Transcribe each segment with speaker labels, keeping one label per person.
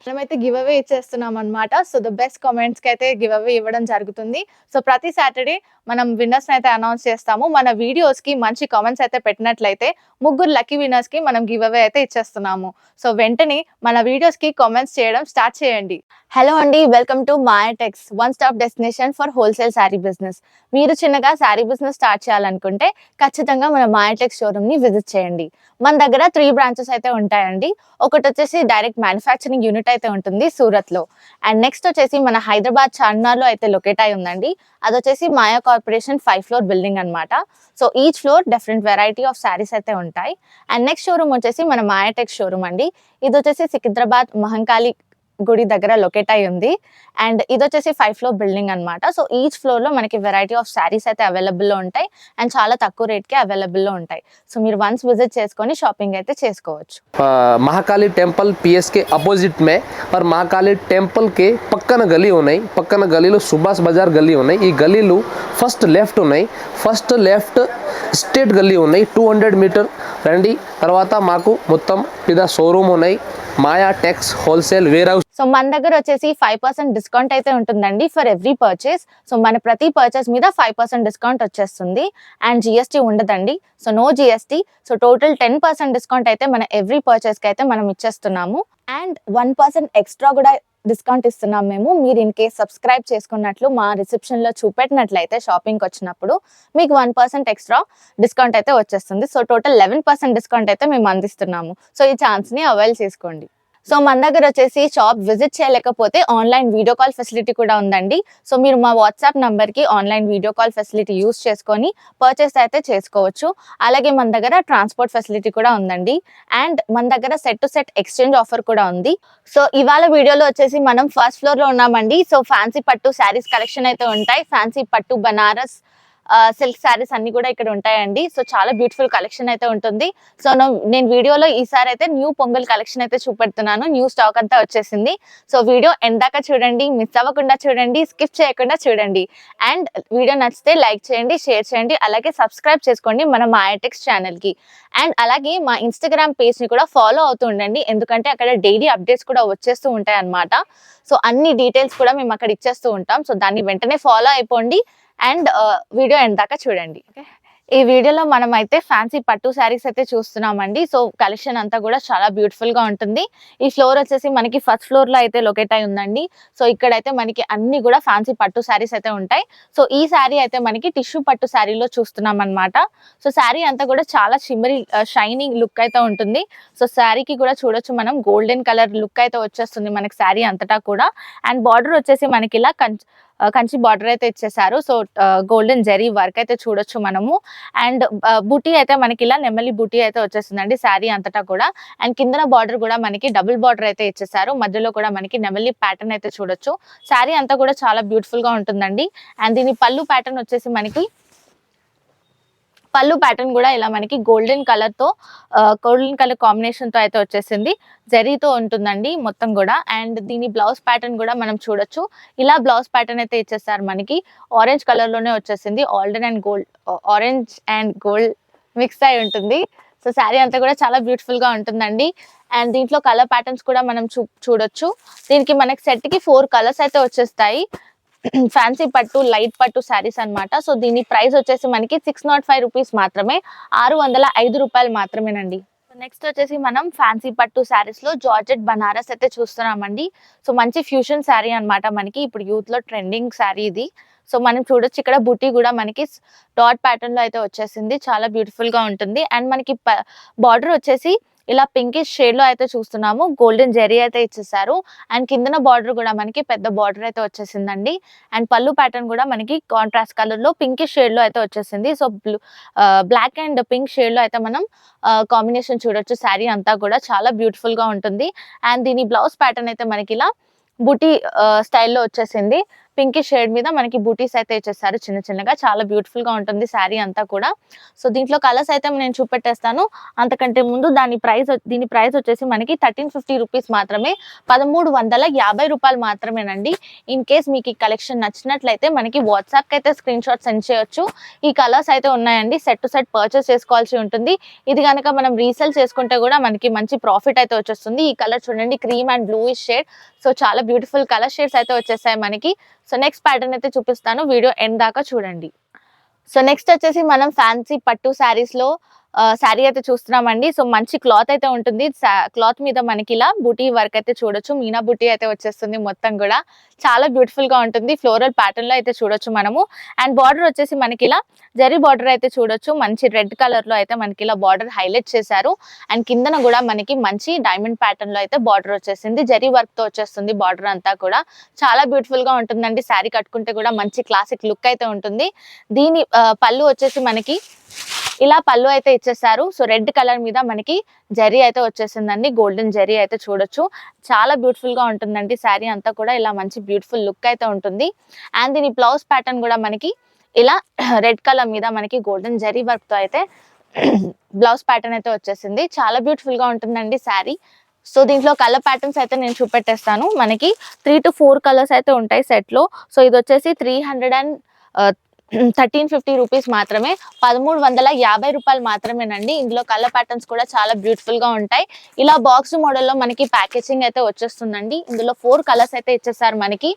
Speaker 1: మనమైతే give away ఇచ్చేస్తున్నాం అన్నమాట. సో ద బెస్ట్ కామెంట్స్‌కి అయితే గివ్ అవే ఇవ్వడం జరుగుతుంది. సో ప్రతి సాటర్‌డే మనం విన్నర్స్‌ని అయితే అనౌన్స్ చేస్తాము. మన వీడియోస్‌కి మంచి కామెంట్స్ అయితే పెట్టినట్లయితే ముగ్గురు లక్కీ విన్నర్స్‌కి మనం గివ్ అవే అయితే ఇచ్చేస్తున్నాము. సో వెంటనే మన వీడియోస్‌కి కామెంట్స్ చేయడం స్టార్ట్ చేయండి. హలో అండి, welcome to Maya Tex, one stop destination for wholesale sari business. మీరు చిన్నగా శారీ బిజినెస్ స్టార్ట్ చేయాలనుకుంటే ఖచ్చితంగా మన మాయా టెక్స్ షోరూమ్‌ని విజిట్ చేయండి. మన దగ్గర 3 బ్రాంచెస్ అయితే ఉంటాయండి. ఒకటొచ్చేసి డైరెక్ట్ మ్యానుఫ్యాక్చరింగ్ యూనిట్ అయితే ఉంటుంది సూరత్‌లో. అండ్ నెక్స్ట్ వచ్చేసి మన హైదరాబాద్ చార్మినార్‌లో అయితే లొకేట్ అయి ఉందండి. అదొచ్చేసి మాయా కార్పొరేషన్ 5 ఫ్లోర్ బిల్డింగ్ అన్నమాట. So each floor different variety of saris అయితే ఉంటాయి. అండ్ నెక్స్ట్ షోరూమ్ వచ్చేసి మన మాయా టెక్స్ షోరూమ్ అండి. ఇదొచ్చేసి సికింద్రాబాద్ మహంకాళి గుడి దగ్గర లొకేట్ అయి ఉంది. అండ్ ఇదొచ్చేసి 5 ఫ్లోర్ బిల్డింగ్ అన్నమాట. సో ఈచ్ ఫ్లోర్‌లో మనకి వెరైటీ ఆఫ్ శారీస్ అయితే అవైలబుల్‌లో ఉంటాయి. అండ్ చాలా తక్కువ రేట్‌కి అవైలబుల్‌లో ఉంటాయి. సో మీరు వన్స్ విజిట్ చేసుకొని షాపింగ్ అయితే చేసుకోవచ్చు.
Speaker 2: महाकाली टेंपल पीएस के अपोजिट में और महाकाली टेंपल के పక్కన గలీ ఉన్నాయి. పక్కన గలీలో సుభాష్ బజార్ గల్లీ ఉన్నాయి. ఈ గలీలో ఫస్ట్ లెఫ్ట్ ఉన్నాయి. ఫస్ట్ లెఫ్ట్ స్ట్రేట్ గల్లీ ఉన్నాయి. 200 మీటర్ రండి. తర్వాత మాకు మొత్తం పెద్ద షోరూమ్ ఉన్నాయి. Maya Tex wholesale warehouse.
Speaker 1: So మన దగ్గర వచ్చేసి 5% డిస్కౌంట్ అయితే ఉంటుందండి ఫర్ ఎవ్రీ పర్చేస్. సో మన ప్రతి పర్చేస్ మీద 5% డిస్కౌంట్ వచ్చేస్తుంది. అండ్ జిఎస్టీ ఉండదండి. So no GST. So total 10% discount అయితే మన ఎవ్రీ పర్చేస్ కి అయితే మనం ఇచ్చేస్తున్నాము. అండ్ 1% ఎక్స్ట్రా కూడా డిస్కౌంట్ ఇస్తున్నాం మేము. మీరు ఇన్ కేస్ సబ్స్క్రైబ్ చేసుకున్నట్లు మా రిసెప్షన్ లో చూపెట్టినట్లయితే షాపింగ్ వచ్చినప్పుడు మీకు 1% ఎక్స్ట్రా డిస్కౌంట్ అయితే వచ్చేస్తుంది. సో టోటల్ 11% డిస్కౌంట్ అయితే మేము అందిస్తున్నాము. సో ఈ ఛాన్స్ ని అవైల్ చేసుకోండి. సో మన దగ్గర వచ్చేసి షాప్ విజిట్ చేయలేకపోతే ఆన్లైన్ వీడియో కాల్ ఫెసిలిటీ కూడా ఉందండి. సో మీరు మా వాట్సాప్ నంబర్కి online video call facility use చేసుకొని పర్చేస్ అయితే చేసుకోవచ్చు. అలాగే మన దగ్గర ట్రాన్స్పోర్ట్ ఫెసిలిటీ కూడా ఉందండి. అండ్ మన దగ్గర set to set exchange offer కూడా ఉంది. సో ఇవాళ వీడియోలో వచ్చేసి మనం ఫస్ట్ ఫ్లోర్ లో ఉన్నామండి. సో ఫ్యాన్సీ పట్టు శారీస్ కలెక్షన్ అయితే ఉంటాయి. ఫ్యాన్సీ పట్టు, బనారస్, సిల్క్ శారీస్ అన్ని కూడా ఇక్కడ ఉంటాయండి. సో చాలా బ్యూటిఫుల్ కలెక్షన్ అయితే ఉంటుంది. సో నేను వీడియోలో ఈసారి అయితే న్యూ పొంగల్ కలెక్షన్ అయితే చూపెడుతున్నాను. న్యూ స్టాక్ అంతా వచ్చేసింది. సో వీడియో ఎందాక చూడండి, మిస్ అవ్వకుండా చూడండి, స్కిప్ చేయకుండా చూడండి. అండ్ వీడియో నచ్చితే లైక్ చేయండి, షేర్ చేయండి, అలాగే సబ్స్క్రైబ్ చేసుకోండి మన మాయా టెక్స్ ఛానల్ కి. అండ్ అలాగే మా ఇన్స్టాగ్రామ్ పేజ్ ని కూడా ఫాలో అవుతూ ఉండండి. ఎందుకంటే అక్కడ డైలీ అప్డేట్స్ కూడా వచ్చేస్తూ ఉంటాయి అన్నమాట. సో అన్ని డీటెయిల్స్ కూడా మేము అక్కడ ఇచ్చేస్తూ ఉంటాం. సో దాన్ని వెంటనే ఫాలో అయిపోండి. అండ్ వీడియో ఎండ్ దాకా చూడండి. ఈ వీడియోలో మనం అయితే ఫ్యాన్సీ పట్టు శారీస్ అయితే చూస్తున్నామండి. సో కలెక్షన్ అంతా కూడా చాలా బ్యూటిఫుల్ గా ఉంటుంది. ఈ ఫ్లోర్ వచ్చేసి మనకి ఫస్ట్ ఫ్లోర్ లో అయితే లొకేట్ అయి ఉందండి. సో ఇక్కడైతే మనకి అన్ని కూడా ఫ్యాన్సీ పట్టు శారీస్ అయితే ఉంటాయి. సో ఈ శారీ అయితే మనకి టిష్యూ పట్టు శారీలో చూస్తున్నాం అనమాట. సో శారీ అంతా కూడా చాలా షిమ్మరీ షైనింగ్ లుక్ అయితే ఉంటుంది. సో శారీకి కూడా చూడొచ్చు మనం గోల్డెన్ కలర్ లుక్ అయితే వచ్చేస్తుంది మనకి శారీ అంతటా కూడా. అండ్ బార్డర్ వచ్చేసి మనకి ఇలా కంచి బార్డర్ అయితే ఇచ్చేసారు. సో గోల్డెన్ జరీ వర్క్ అయితే చూడొచ్చు మనము. అండ్ బూటీ అయితే మనకి ఇలా నెమలి బూటీ అయితే వచ్చేస్తుందండి శారీ అంతటా కూడా. అండ్ కిందన బార్డర్ కూడా మనకి డబుల్ బార్డర్ అయితే ఇచ్చేసారు. మధ్యలో కూడా మనకి నెమలి ప్యాటర్న్ అయితే చూడొచ్చు. శారీ అంతా కూడా చాలా బ్యూటిఫుల్ గా ఉంటుందండి. అండ్ దీని పళ్ళు ప్యాటర్న్ వచ్చేసి మనకి పళ్ళు ప్యాటర్న్ కూడా ఇలా మనకి గోల్డెన్ కలర్ కాంబినేషన్ తో అయితే వచ్చేసింది. జరీతో ఉంటుందండి మొత్తం కూడా. అండ్ దీని బ్లౌజ్ ప్యాటర్న్ కూడా మనం చూడొచ్చు. ఇలా బ్లౌజ్ ప్యాటర్న్ అయితే ఇచ్చేస్తారు మనకి. ఆరెంజ్ కలర్ లోనే వచ్చేసింది. ఆరెంజ్ అండ్ గోల్డ్ మిక్స్ అయి ఉంటుంది. సో శారీ అంతా కూడా చాలా బ్యూటిఫుల్ గా ఉంటుందండి. అండ్ దీంట్లో కలర్ ప్యాటర్న్స్ కూడా మనం చూడొచ్చు. దీనికి మనకి సెట్ కి 4 కలర్స్ అయితే వచ్చేస్తాయి. ఫ్యాన్సీ పట్టు, లైట్ పట్టు శారీస్ అన్నమాట. సో దీని ప్రైస్ వచ్చేసి మనకి 605 రూపీస్ మాత్రమే, 605 రూపాయలు మాత్రమేనండి. నెక్స్ట్ వచ్చేసి మనం ఫ్యాన్సీ పట్టు శారీస్ లో జార్జెట్ బనారస్ అయితే చూస్తున్నామండి. సో మంచి ఫ్యూషన్ శారీ అన్నమాట. మనకి ఇప్పుడు యూత్ లో ట్రెండింగ్ శారీ ఇది. సో మనం చూడొచ్చు ఇక్కడ బుటీ కూడా మనకి డాట్ ప్యాటర్న్ లో అయితే వచ్చేసింది. చాలా బ్యూటిఫుల్ గా ఉంటుంది. అండ్ మనకి బార్డర్ వచ్చేసి ఇలా పింకిష్ షేడ్ లో అయితే చూస్తున్నాము. గోల్డెన్ జెరీ అయితే ఇచ్చేసారు. అండ్ కిందన బార్డర్ కూడా మనకి పెద్ద బార్డర్ అయితే వచ్చేసిందండి. అండ్ పళ్ళు ప్యాటర్న్ కూడా మనకి కాంట్రాస్ట్ కలర్ లో పింకిష్ షేడ్ లో అయితే వచ్చేసింది. So black and pink shade లో అయితే మనం కాంబినేషన్ చూడొచ్చు. శారీ అంతా కూడా చాలా బ్యూటిఫుల్ గా ఉంటుంది. అండ్ దీని బ్లౌజ్ ప్యాటర్న్ అయితే మనకి ఇలా బుటీ స్టైల్లో వచ్చేసింది. పింక్ షేడ్ మీద మనకి బూటీస్ అయితే ఇచ్చేసారు చిన్న చిన్నగా. చాలా బ్యూటిఫుల్ గా ఉంటుంది శారీ అంతా కూడా. సో దీంట్లో కలర్స్ అయితే నేను చూపెట్టేస్తాను. అంతకంటే ముందు దీని ప్రైస్ వచ్చేసి మనకి 1350 రూపీస్ మాత్రమే, 1350 రూపాయలు మాత్రమేనండి. ఇన్ కేస్ మీకు ఈ కలెక్షన్ నచ్చినట్లయితే మనకి వాట్సాప్కి అయితే స్క్రీన్ షాట్ సెండ్ చేయొచ్చు. ఈ కలర్స్ అయితే ఉన్నాయండి, సెట్ టు సెట్ పర్చేస్ చేసుకోవాల్సి ఉంటుంది. ఇది కనుక మనం రీసేల్ చేసుకుంటే కూడా మనకి మంచి ప్రాఫిట్ అయితే వచ్చేస్తుంది. ఈ కలర్ చూడండి, cream and bluish shade. So చాలా బ్యూటిఫుల్ కలర్ షేడ్స్ అయితే వచ్చేసాయి మనకి. సో నెక్స్ట్ ప్యాటర్న్ అయితే చూపిస్తాను, వీడియో ఎండ్ దాకా చూడండి. సో నెక్స్ట్ వచ్చేసి మనం ఫ్యాన్సీ పట్టు శారీస్ లో శారీ అయితే చూస్తున్నామండి. సో మంచి క్లాత్ అయితే ఉంటుంది. క్లాత్ మీద మనకి ఇలా బూటీ వర్క్ అయితే చూడొచ్చు, మీనా బూటీ అయితే వచ్చేస్తుంది మొత్తం కూడా. చాలా బ్యూటిఫుల్ గా ఉంటుంది, ఫ్లోరల్ ప్యాటర్న్ లో అయితే చూడొచ్చు మనము. అండ్ బార్డర్ వచ్చేసి మనకి ఇలా జరీ బార్డర్ అయితే చూడొచ్చు, మంచి రెడ్ కలర్ లో అయితే మనకి ఇలా బార్డర్ హైలైట్ చేశారు. అండ్ కిందన కూడా మనకి మంచి డైమండ్ ప్యాటర్న్ లో అయితే బార్డర్ వచ్చేసింది, జరీ వర్క్ తో వచ్చేస్తుంది బార్డర్ అంతా కూడా. చాలా బ్యూటిఫుల్ గా ఉంటుందండి, శారీ కట్టుకుంటే కూడా మంచి క్లాసిక్ లుక్ అయితే ఉంటుంది. దీని పళ్ళు వచ్చేసి మనకి ఇలా పళ్ళు అయితే ఇచ్చేసారు. సో రెడ్ కలర్ మీద మనకి జరీ అయితే వచ్చేసిందండి, గోల్డెన్ జరీ అయితే చూడొచ్చు. చాలా బ్యూటిఫుల్ గా ఉంటుందండి శారీ అంతా కూడా, ఇలా మంచి బ్యూటిఫుల్ లుక్ అయితే ఉంటుంది. అండ్ దీని బ్లౌజ్ ప్యాటర్న్ కూడా మనకి ఇలా రెడ్ కలర్ మీద మనకి గోల్డెన్ జరీ వర్క్ తో అయితే బ్లౌజ్ ప్యాటర్న్ అయితే వచ్చేసింది. చాలా బ్యూటిఫుల్ గా ఉంటుందండి శారీ. సో దీంట్లో కలర్ ప్యాటర్న్స్ అయితే నేను చూపెట్టేస్తాను. మనకి 3 to 4 కలర్స్ అయితే ఉంటాయి సెట్ లో. సో ఇది వచ్చేసి 1350 రూపీస్ మాత్రమే, 1350 రూపాయలు మాత్రమేనండి. ఇందులో కలర్ ప్యాటర్న్స్ కూడా చాలా బ్యూటిఫుల్ గా ఉంటాయి. ఇలా బాక్స్ మోడల్లో మనకి ప్యాకేజింగ్ అయితే వచ్చేస్తుందండి. ఇందులో 4 కలర్స్ అయితే ఇచ్చేసారు మనకి.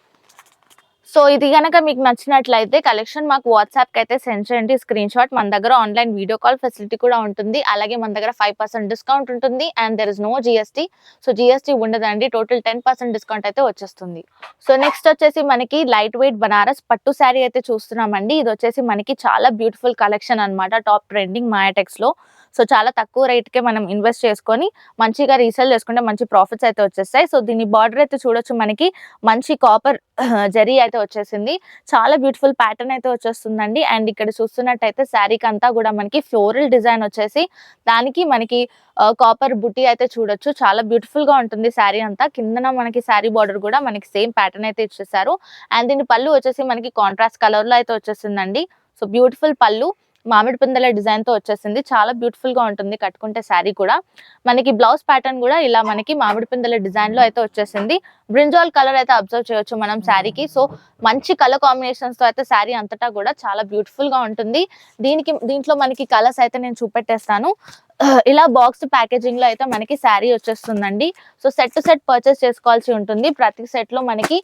Speaker 1: సో ఇది కనుక మీకు నచ్చినట్లయితే కలెక్షన్ మాకు వాట్సాప్కి అయితే సెండ్ చేయండి స్క్రీన్ షాట్. మన దగ్గర ఆన్లైన్ వీడియో కాల్ ఫెసిలిటీ కూడా ఉంటుంది. అలాగే మన దగ్గర 5% డిస్కౌంట్ ఉంటుంది. And there is no GST. So GST ఉండదండి, టోటల్ 10% డిస్కౌంట్ అయితే వచ్చేస్తుంది. సో నెక్స్ట్ వచ్చేసి మనకి లైట్ వెయిట్ బనారస్ పట్టు శారీ అయితే చూస్తున్నామండి. ఇది వచ్చేసి మనకి చాలా బ్యూటిఫుల్ కలెక్షన్ అన్నమాట, టాప్ ట్రెండింగ్ మాయాటెక్స్ లో. సో చాలా తక్కువ రేట్కే మనం ఇన్వెస్ట్ చేసుకొని మంచిగా రీసేల్ చేసుకుంటే మంచి ప్రాఫిట్స్ అయితే వచ్చేస్తాయి. సో దీని బార్డర్ అయితే చూడొచ్చు, మనకి మంచి కాపర్ జరీ అయితే వచ్చేసింది. చాలా బ్యూటిఫుల్ ప్యాటర్న్ అయితే వచ్చేస్తుందండి. అండ్ ఇక్కడ చూస్తున్నట్టయితే శారీకి అంతా కూడా మనకి ఫ్లోరల్ డిజైన్ వచ్చేసి దానికి మనకి కాపర్ బుట్టి అయితే చూడొచ్చు. చాలా బ్యూటిఫుల్ గా ఉంటుంది శారీ అంతా. కిందన మనకి శారీ బార్డర్ కూడా మనకి సేమ్ ప్యాటర్న్ అయితే ఇచ్చేసారు. అండ్ దీని పళ్ళు వచ్చేసి మనకి కాంట్రాస్ట్ కలర్ లో అయితే వచ్చేసిందండి. సో బ్యూటిఫుల్ పళ్ళు, మామిడి పిందెల డిజైన్ తో వచ్చేసింది. చాలా బ్యూటిఫుల్ గా ఉంటుంది కట్టుకుంటే శారీ కూడా. మనకి బ్లౌజ్ ప్యాటర్న్ కూడా ఇలా మనకి మామిడి పిందెల డిజైన్ లో అయితే వచ్చేసింది. బ్రింజాల్ కలర్ అయితే అబ్జర్వ్ చేయొచ్చు మనం శారీకి. సో మంచి కలర్ కాంబినేషన్స్ తో అయితే శారీ అంతటా కూడా చాలా బ్యూటిఫుల్ గా ఉంటుంది. దీంట్లో మనకి కలర్స్ అయితే నేను చూపెట్టేస్తాను. ఇలా బాక్స్ ప్యాకేజింగ్ లో అయితే మనకి శారీ వచ్చేస్తుందండి. So set to set purchase చేసుకోవాల్సి ఉంటుంది. ప్రతి సెట్ లో మనకి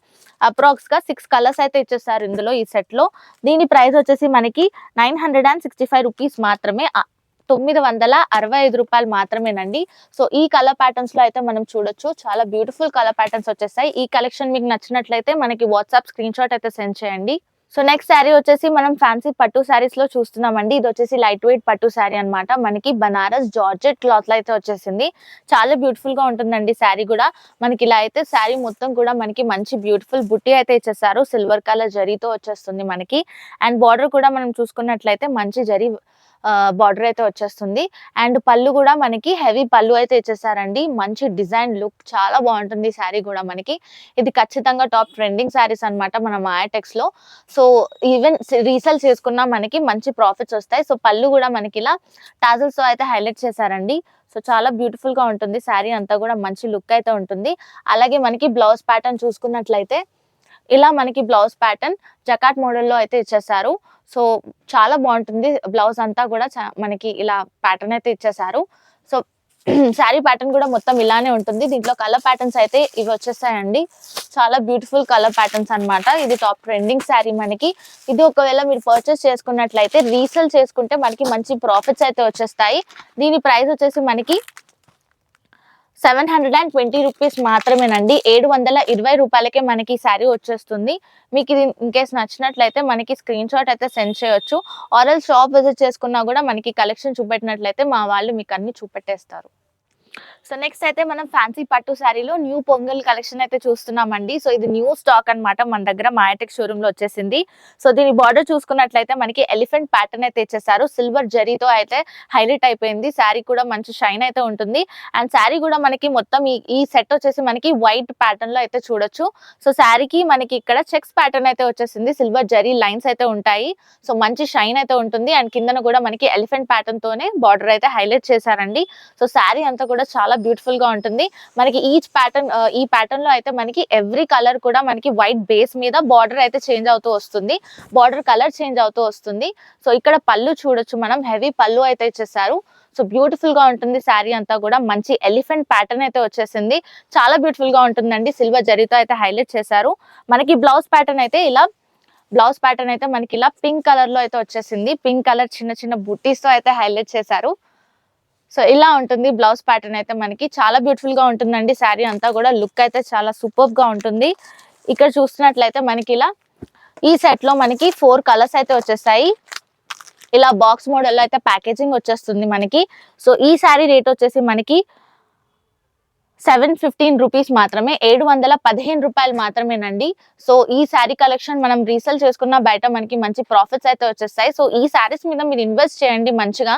Speaker 1: అప్రాక్స్ గా 6 కలర్స్ అయితే ఇచ్చేసారు ఇందులో ఈ సెట్ లో. దీని ప్రైస్ వచ్చేసి మనకి 965 రూపీస్ మాత్రమే, 965 రూపాయలు మాత్రమేనండి. సో ఈ కలర్ ప్యాటర్న్స్ లో అయితే మనం చూడొచ్చు, చాలా బ్యూటిఫుల్ కలర్ ప్యాటర్న్స్ వచ్చేసాయి. ఈ కలెక్షన్ మీకు నచ్చినట్లయితే మనకి వాట్సాప్ స్క్రీన్ షాట్ అయితే సెండ్ చేయండి. సో నెక్స్ట్ శారీ వచ్చేసి మనం ఫ్యాన్సీ పట్టు శారీస్ లో చూస్తున్నామండి. ఇది వచ్చేసి లైట్ వెయిట్ పట్టు శారీ అన్నమాట. మనకి బనారస్ జార్జెట్ క్లాత్ లో అయితే వచ్చేసింది. చాలా బ్యూటిఫుల్ గా ఉంటుందండి శారీ కూడా. మనకి ఇలా అయితే శారీ మొత్తం కూడా మనకి మంచి బ్యూటిఫుల్ బుట్టి అయితే ఇచ్చేసారు, సిల్వర్ కలర్ జరీతో వచ్చేస్తుంది మనకి. అండ్ బార్డర్ కూడా మనం చూసుకున్నట్లయితే మంచి జరీ బార్డర్ అయితే వచ్చేస్తుంది. అండ్ పళ్ళు కూడా మనకి హెవీ పళ్ళు అయితే ఇచ్చేసారండి. మంచి డిజైన్ లుక్, చాలా బాగుంటుంది శారీ కూడా మనకి. ఇది ఖచ్చితంగా టాప్ ట్రెండింగ్ శారీస్ అన్నమాట మన మాయాటెక్స్ లో. సో ఈవెన్ రీసేల్ చేసుకున్నా మనకి మంచి ప్రాఫిట్స్ వస్తాయి. సో పళ్ళు కూడా మనకి ఇలా టాజల్స్ తో అయితే హైలైట్ చేశారండి. సో చాలా బ్యూటిఫుల్ గా ఉంటుంది శారీ అంతా కూడా, మంచి లుక్ అయితే ఉంటుంది. అలాగే మనకి బ్లౌజ్ ప్యాటర్న్ చూసుకున్నట్లయితే ఇలా మనకి బ్లౌజ్ ప్యాటర్న్ జకాట్ మోడల్లో అయితే ఇచ్చేసారు. సో చాలా బాగుంటుంది బ్లౌజ్ అంతా కూడా, మనకి ఇలా ప్యాటర్న్ అయితే ఇచ్చేసారు. సో శారీ ప్యాటర్న్ కూడా మొత్తం ఇలానే ఉంటుంది. దీంట్లో కలర్ ప్యాటర్న్స్ అయితే ఇవి వచ్చేసాయండి. చాలా బ్యూటిఫుల్ కలర్ ప్యాటర్న్స్ అన్నమాట. ఇది టాప్ ట్రెండింగ్ శారీ మనకి. ఇది ఒకవేళ మీరు పర్చేస్ చేసుకున్నట్లయితే రీసేల్ చేసుకుంటే మనకి మంచి ప్రాఫిట్స్ అయితే వచ్చేస్తాయి. దీని ప్రైస్ వచ్చేసి మనకి 720 రూపీస్ మాత్రమేనండి. 720 రూపాయలకే మనకి ఈ శారీ వచ్చేస్తుంది. మీకు ఇది ఇన్ కేస్ నచ్చినట్లయితే మనకి స్క్రీన్ షాట్ అయితే సెండ్ చేయొచ్చు. ఆర్ఎల్ షాప్ విజిట్ చేసుకున్నా కూడా మనకి కలెక్షన్ చూపెట్టినట్లయితే మా వాళ్ళు మీకు అన్ని చూపెట్టేస్తారు. సో నెక్స్ట్ అయితే మనం ఫ్యాన్సీ పట్టు శారీలో న్యూ పొంగల్ కలెక్షన్ అయితే చూస్తున్నామండి. సో ఇది న్యూ స్టాక్ అన్నమాట. మన దగ్గర మాయాటెక్ షోరూమ్ లో వచ్చేసింది. సో దీని బార్డర్ చూసుకున్నట్లయితే మనకి ఎలిఫెంట్ ప్యాటర్న్ అయితే ఇచ్చేసారు. సిల్వర్ జరీతో అయితే హైలైట్ అయిపోయింది. శారీ కూడా మంచి షైన్ అయితే ఉంటుంది. అండ్ శారీ కూడా మనకి మొత్తం ఈ సెట్ వచ్చేసి మనకి వైట్ ప్యాటర్న్ లో అయితే చూడొచ్చు. సో శారీకి మనకి ఇక్కడ చెక్స్ ప్యాటర్న్ అయితే వచ్చేసింది. సిల్వర్ జరీ లైన్స్ అయితే ఉంటాయి. సో మంచి షైన్ అయితే ఉంటుంది. అండ్ కిందన కూడా మనకి ఎలిఫెంట్ ప్యాటర్న్ తోనే బార్డర్ అయితే హైలైట్ చేశారండి. సో శారీ అంతా కూడా చాలా బ్యూటిఫుల్ గా ఉంటుంది. మనకి ఈచ్ ప్యాటర్న్ ఈ ప్యాటర్న్ లో అయితే మనకి ఎవ్రీ కలర్ కూడా మనకి వైట్ బేస్ మీద బార్డర్ అయితే చేంజ్ అవుతూ వస్తుంది. బార్డర్ కలర్ చేంజ్ అవుతూ వస్తుంది. సో ఇక్కడ పళ్ళు చూడొచ్చు మనం, హెవీ పళ్ళు అయితే ఇచ్చేసారు. సో బ్యూటిఫుల్ గా ఉంటుంది శారీ అంతా కూడా. మంచి ఎలిఫెంట్ ప్యాటర్న్ అయితే వచ్చేసింది. చాలా బ్యూటిఫుల్ గా ఉంటుందండి. సిల్వర్ జరీతో అయితే హైలైట్ చేశారు. మనకి బ్లౌజ్ ప్యాటర్న్ అయితే మనకి ఇలా పింక్ కలర్ లో అయితే వచ్చేసింది. పింక్ కలర్ చిన్న చిన్న బుట్టీస్ తో అయితే హైలైట్ చేశారు. సో ఇలా ఉంటుంది బ్లౌజ్ ప్యాటర్న్ అయితే మనకి. చాలా బ్యూటిఫుల్ గా ఉంటుందండి శారీ అంతా కూడా. లుక్ అయితే చాలా సూపర్ గా ఉంటుంది. ఇక్కడ చూస్తున్నట్లయితే మనకి ఇలా ఈ సెట్ లో మనకి 4 కలర్స్ అయితే వచ్చేసాయి. ఇలా బాక్స్ మోడల్ లో అయితే ప్యాకేజింగ్ వచ్చేస్తుంది మనకి. సో ఈ శారీ రేట్ వచ్చేసి మనకి 715 రూపీస్ మాత్రమే, 715 రూపాయలు మాత్రమేనండి. సో ఈ శారీ కలెక్షన్ మనం రీసేల్ చేసుకున్న బయట మనకి మంచి ప్రాఫిట్స్ అయితే వచ్చేస్తాయి. సో ఈ శారీస్ మీద మీరు ఇన్వెస్ట్ చేయండి మంచిగా.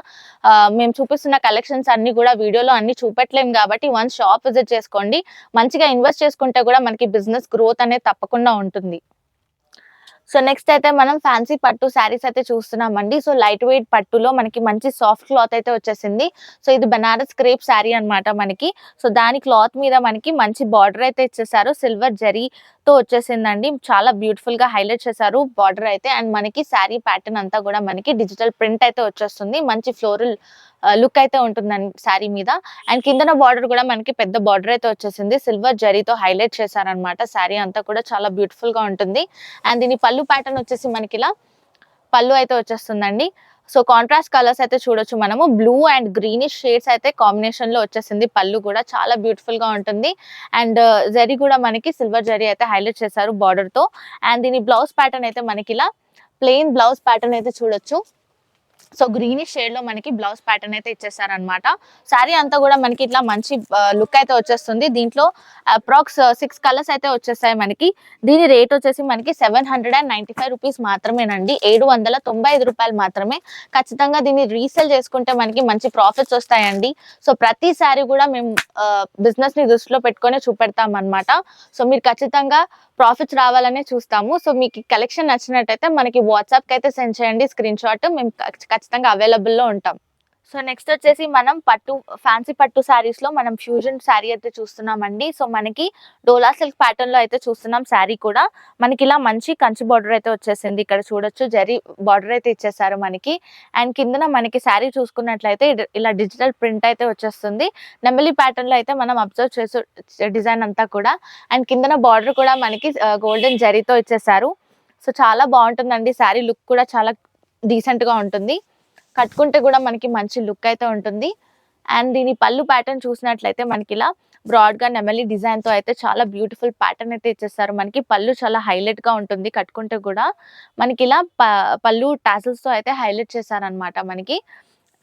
Speaker 1: మేము చూపిస్తున్న కలెక్షన్స్ అన్ని కూడా వీడియోలో అన్ని చూపెట్టలేము కాబట్టి వన్స్ షాప్ విజిట్ చేసుకోండి. మంచిగా ఇన్వెస్ట్ చేసుకుంటే కూడా మనకి బిజినెస్ గ్రోత్ అనేది తప్పకుండా ఉంటుంది. సో నెక్స్ట్ అయితే మనం ఫ్యాన్సీ పట్టు శారీస్ అయితే చూస్తున్నామండి. సో లైట్ వెయిట్ పట్టులో మనకి మంచి సాఫ్ట్ క్లాత్ అయితే వచ్చేసింది. సో ఇది బనారస్ క్రేప్ శారీ అన్నమాట మనకి. సో దాని క్లాత్ మీద మనకి మంచి బార్డర్ అయితే ఇచ్చేసారు. సిల్వర్ జరీతో వచ్చేసిందండి. చాలా బ్యూటిఫుల్ గా హైలైట్ చేశారు బార్డర్ అయితే. అండ్ మనకి శారీ ప్యాటర్న్ అంతా కూడా మనకి డిజిటల్ ప్రింట్ అయితే వచ్చేస్తుంది. మంచి ఫ్లోరల్ లుక్ అయితే ఉంటుందండి శారీ మీద. అండ్ కిందన బార్డర్ కూడా మనకి పెద్ద బార్డర్ అయితే వచ్చేసింది. సిల్వర్ జరీతో హైలైట్ చేశారనమాట. శారీ అంతా కూడా చాలా బ్యూటిఫుల్ గా ఉంటుంది. అండ్ దీని పళ్ళు ప్యాటర్న్ వచ్చేసి మనకి ఇలా పళ్ళు అయితే వచ్చేస్తుందండి. సో కాంట్రాస్ట్ కలర్స్ అయితే చూడొచ్చు మనము. బ్లూ అండ్ గ్రీనిష్ షేడ్స్ అయితే కాంబినేషన్ లో వచ్చేసింది. పళ్ళు కూడా చాలా బ్యూటిఫుల్ గా ఉంటుంది. అండ్ జరీ కూడా మనకి సిల్వర్ జరీ అయితే హైలైట్ చేశారు బార్డర్ తో. అండ్ దీని బ్లౌజ్ ప్యాటర్న్ అయితే మనకి ఇలా ప్లెయిన్ బ్లౌజ్ ప్యాటర్న్ అయితే చూడొచ్చు. సో గ్రీనిష్ షేడ్ లో మనకి బ్లౌజ్ ప్యాటర్న్ అయితే ఇచ్చేసారనమాట. శారీ అంతా కూడా మనకి ఇట్లా మంచి లుక్ అయితే వచ్చేస్తుంది. దీంట్లో అప్రాక్స్ 6 కలర్స్ అయితే వచ్చేసాయి మనకి. దీని రేట్ వచ్చేసి మనకి 795 రూపీస్ మాత్రమేనండి, 795 రూపాయలు మాత్రమే. ఖచ్చితంగా దీన్ని రీసేల్ చేసుకుంటే మనకి మంచి ప్రాఫిట్స్ వస్తాయండి. సో ప్రతి శారీ కూడా మేము బిజినెస్ ని దృష్టిలో పెట్టుకొని చూపెడతాం అనమాట. సో మీరు ఖచ్చితంగా ప్రాఫిట్స్ రావాలనే చూస్తాము. సో మీకు కలెక్షన్ నచ్చినట్టయితే మనకి వాట్సాప్ కి అయితే సెండ్ చేయండి స్క్రీన్ షాట్. మేము ఖచ్చితంగా అవైలబుల్ లో ఉంటాం. సో నెక్స్ట్ వచ్చేసి మనం ఫ్యాన్సీ పట్టు శారీస్ లో మనం ఫ్యూజన్ శారీ అయితే చూస్తున్నామండి. సో మనకి డోలా సిల్క్ ప్యాటర్న్ లో అయితే చూస్తున్నాం. శారీ కూడా మనకి ఇలా మంచి కంచి బార్డర్ అయితే వచ్చేసింది. ఇక్కడ చూడొచ్చు జరీ బార్డర్ అయితే ఇచ్చేసారు మనకి. అండ్ కిందన మనకి శారీ చూసుకున్నట్లయితే ఇలా డిజిటల్ ప్రింట్ అయితే వచ్చేస్తుంది. నెమలి ప్యాటర్న్ లో అయితే మనం అబ్జర్వ్ చేసే డిజైన్ అంతా కూడా. అండ్ కిందన బార్డర్ కూడా మనకి గోల్డెన్ జరీతో ఇచ్చేసారు. సో చాలా బాగుంటుందండి శారీ. లుక్ కూడా చాలా డీసెంట్ గా ఉంటుంది. కట్టుకుంటే కూడా మనకి మంచి లుక్ అయితే ఉంటుంది. అండ్ దీని పళ్ళు ప్యాటర్న్ చూసినట్లయితే మనకి ఇలా బ్రాడ్ గా నెమలి డిజైన్ తో అయితే చాలా బ్యూటిఫుల్ ప్యాటర్న్ అయితే ఇచ్చేస్తారు మనకి. పళ్ళు చాలా హైలైట్ గా ఉంటుంది. కట్టుకుంటే కూడా మనకి ఇలా పళ్ళు టాసిల్స్ తో అయితే హైలైట్ చేశారనమాట మనకి.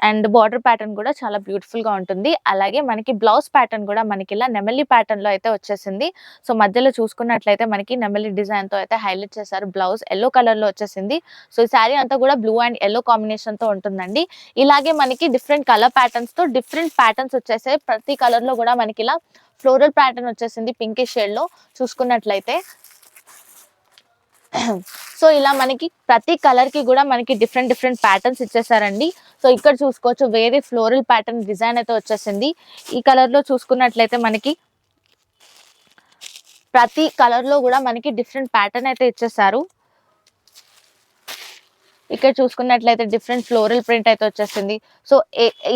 Speaker 1: అండ్ బార్డర్ ప్యాటర్న్ కూడా చాలా బ్యూటిఫుల్ గా ఉంటుంది. అలాగే మనకి బ్లౌజ్ ప్యాటర్న్ కూడా మనకి ఇలా నెమలి ప్యాటర్న్ లో అయితే వచ్చేసింది. సో మధ్యలో చూసుకున్నట్లయితే మనకి నెమలి డిజైన్ తో అయితే హైలైట్ చేశారు. బ్లౌజ్ ఎల్లో కలర్ లో వచ్చేసింది. సో ఈ శారీ అంతా కూడా బ్లూ అండ్ ఎల్లో కాంబినేషన్ తో ఉంటుందండి. ఇలాగే మనకి డిఫరెంట్ కలర్ ప్యాటర్న్స్ తో డిఫరెంట్ ప్యాటర్న్స్ వచ్చేసాయి. ప్రతి కలర్ లో కూడా మనకి ఇలా ఫ్లోరల్ ప్యాటర్న్ వచ్చేసింది పింకిష్ షేడ్ లో చూసుకున్నట్లయితే. సో ఇలా మనకి ప్రతి కలర్ కి కూడా మనకి డిఫరెంట్ ప్యాటర్న్స్ ఇచ్చేసారండి. సో ఇక్కడ చూసుకోవచ్చు వేరే ఫ్లోరల్ ప్యాటర్న్ డిజైన్ అయితే వచ్చేసింది. ఈ కలర్ లో చూసుకున్నట్లయితే మనకి ప్రతి కలర్ లో కూడా మనకి డిఫరెంట్ ప్యాటర్న్ అయితే ఇచ్చేసారు. ఇక్కడ చూసుకున్నట్లయితే డిఫరెంట్ ఫ్లోరల్ ప్రింట్ అయితే వచ్చేసింది. So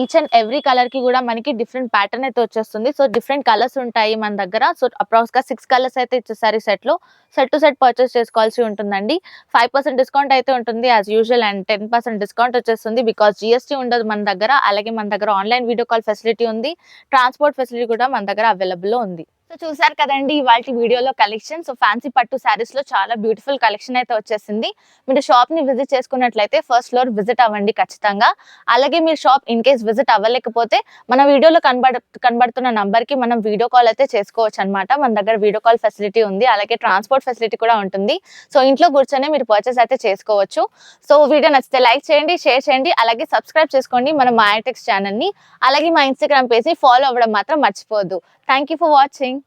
Speaker 1: each and every colour కి కూడా మనకి డిఫరెంట్ ప్యాటర్న్ అయితే వచ్చేస్తుంది. సో డిఫరెంట్ కలర్స్ ఉంటాయి మన దగ్గర. సో అప్రాక్స్ గా 6 కలర్స్ అయితే ఇచ్చేసారు ఈ సెట్ లో. సెట్ టు సెట్ పర్చేస్ చేసుకోవాల్సి ఉంటుందండి. 5% డిస్కౌంట్ అయితే ఉంటుంది యాజ్ యూజువల్. అండ్ 10% డిస్కౌంట్ వచ్చేస్తుంది బికాస్ జిఎస్టీ ఉండదు మన దగ్గర. అలాగే మన దగ్గర ఆన్లైన్ వీడియో కాల్ ఫెసిలిటీ ఉంది. ట్రాన్స్పోర్ట్ ఫెసిలిటీ కూడా మన దగ్గర అవైలబుల్ లో ఉంది. సో చూసారు కదండి ఇవాళ వీడియోలో కలెక్షన్. సో ఫ్యాన్సీ పట్టు శారీస్ లో చాలా బ్యూటిఫుల్ కలెక్షన్ అయితే వచ్చేసింది. మీరు షాప్ ని విజిట్ చేసుకున్నట్లయితే ఫస్ట్ ఫ్లోర్ విజిట్ అవ్వండి ఖచ్చితంగా. అలాగే మీరు షాప్ ఇన్ కేస్ విజిట్ అవ్వలేకపోతే మన వీడియోలో కనబడుతున్న నంబర్ కి మనం వీడియో కాల్ అయితే చేసుకోవచ్చు అనమాట. మన దగ్గర వీడియో కాల్ ఫెసిలిటీ ఉంది, అలాగే ట్రాన్స్పోర్ట్ ఫెసిలిటీ కూడా ఉంటుంది. సో ఇంట్లో కూర్చొని మీరు పర్చేస్ అయితే చేసుకోవచ్చు. సో వీడియో నచ్చితే లైక్ చేయండి, షేర్ చేయండి, అలాగే సబ్స్క్రైబ్ చేసుకోండి మన మాయాటెక్స్ ఛానల్ ని. అలాగే మా ఇన్స్టాగ్రామ్ పేజ్ ని ఫాలో అవ్వడం మాత్రం మర్చిపోవద్దు. Thank you for watching.